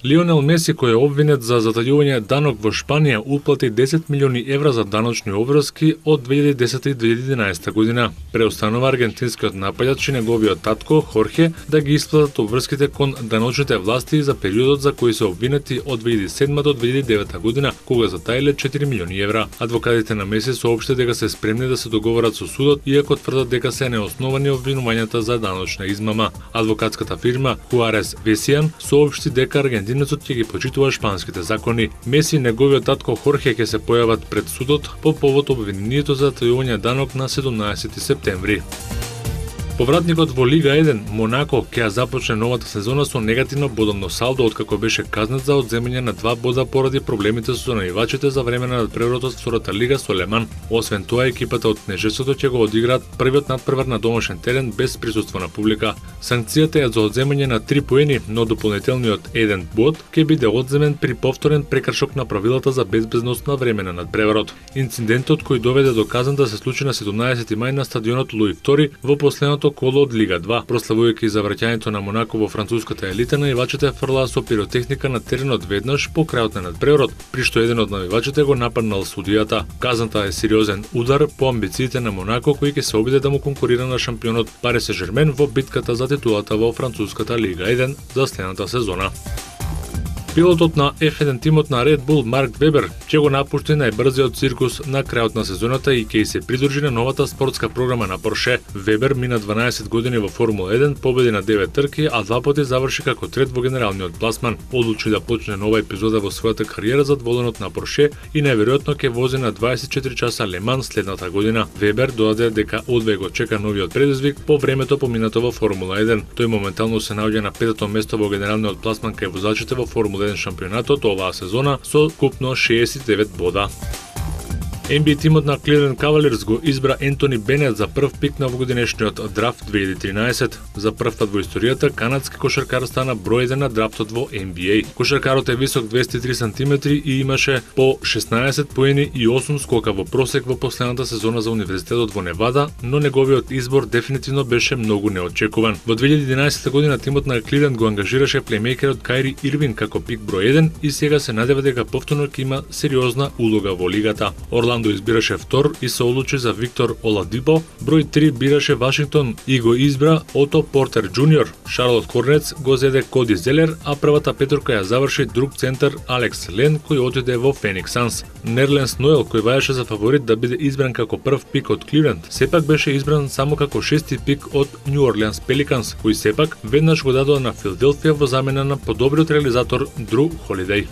Лионел Меси, кој е обвинет за затајување данок во Шпанија, уплати 10 милиони евра за даночни обврски од 2010 и 2011 година. Преустанува аргентинскиот напаѓач и неговиот татко Хорхе да ги исплатат обврските кон даночните власти за периодот за кој се обвинети од 2007 до 2009 година, кога затаиле 4 милиони евра. Адвокатите на Меси соопшти дека се спремни да се договорат со судот, иако тврдат дека се неосновани обвинувањата за даночна измама. Адвокатската фирма Хуарес Весијан соопшти дека аргентинецот ќе ги почитува шпанските закони. Меси и неговиот татко Хорхе ќе се појават пред судот по повод обвинението за затајување данок на 17 септември. Повратникот во Лига 1, Монако, ќе започне новата сезона со негативно бодовно салдо откако беше казнет за одземање на 2 бода поради проблемите со највачите за време на надпреварот од втората лига со Леман. Освен тоа, екипата од Кнежеството ќе го одиграат првиот надпревар на домашен терен без присуство на публика. Санкцијата е за одземање на 3 поени, но дополнителниот 1 бод ќе биде одземен при повторен прекршок на правилата за безбедност на време на надпреварот. Инцидентот кој доведе до казна да се случи на 17 мај на стадионот Луи II во последното коло од Лига 2, прославувајќи завраќањето на Монако во француската елита, највачите фрлаа со пиротехника на теренот веднаш по крајот на надпреварот, при што еден од навивачите го нападнал судијата. Казната е сериозен удар по амбициите на Монако, кој ќе се обиде да му конкурира на шампионот Пари Сен-Жермен во битката за титулата во француската Лига 1 за следната сезона. Пилотот на F1 тимот на Red Bull Марк Вебер ќе го напушти најбрзиот циркус на крајот на сезоната и ќе се придружи на новата спортска програма на Порше. Вебер мина 12 години во Формула 1, победи на 9 трки, а 2 пати заврши како трет во генералниот класман. Одлучи да почне нова епизода во својата кариера задоволенот на Порше и најверојатно ќе вози на 24 часа Леман следната година. Вебер додаде дека одвеј го чека новиот предизвик по времето поминато во Формула 1. Тој моментално се наоѓа на 5-то место во генералниот класман кај возачите во Формула шампионатот оваа сезона со купно 69 бода. NBA тимот на Cleveland Cavaliers го избра Ентони Бенет за прв пик на овогодинешниот драфт 2013. За прв пат во историјата канадски кошаркар стана број 1 на драфтот во NBA. Кошаркарот е висок 203 см и имаше по 16 поени и 8 скока во просек во последната сезона за Универзитетот во Невада, но неговиот избор дефинитивно беше многу неочекуван. Во 2011 година тимот на Cleveland го ангажираше плеймејкерот Кајри Ирвин како пик број 1 и сега се надева дека повторно ќе има сериозна улога во лигата. Орландо избираше втор и се одлучи за Виктор Оладипо, број 3 бираше Вашингтон и го избра Ото Портер Джуниор. Шарлот Хорнец го зеде Коди Зелер, а првата петорка ја заврши друг центар Алекс Лен кој отиде во Феникс Санс. Нерленс Ноел кој ваеше за фаворит да биде избран како прв пик од Кливленд, сепак беше избран само како шести пик од Нью Орлеанс Пеликанс, кој сепак веднаш го дадоа на Филаделфија во замена на подобриот реализатор Дру Холидеј.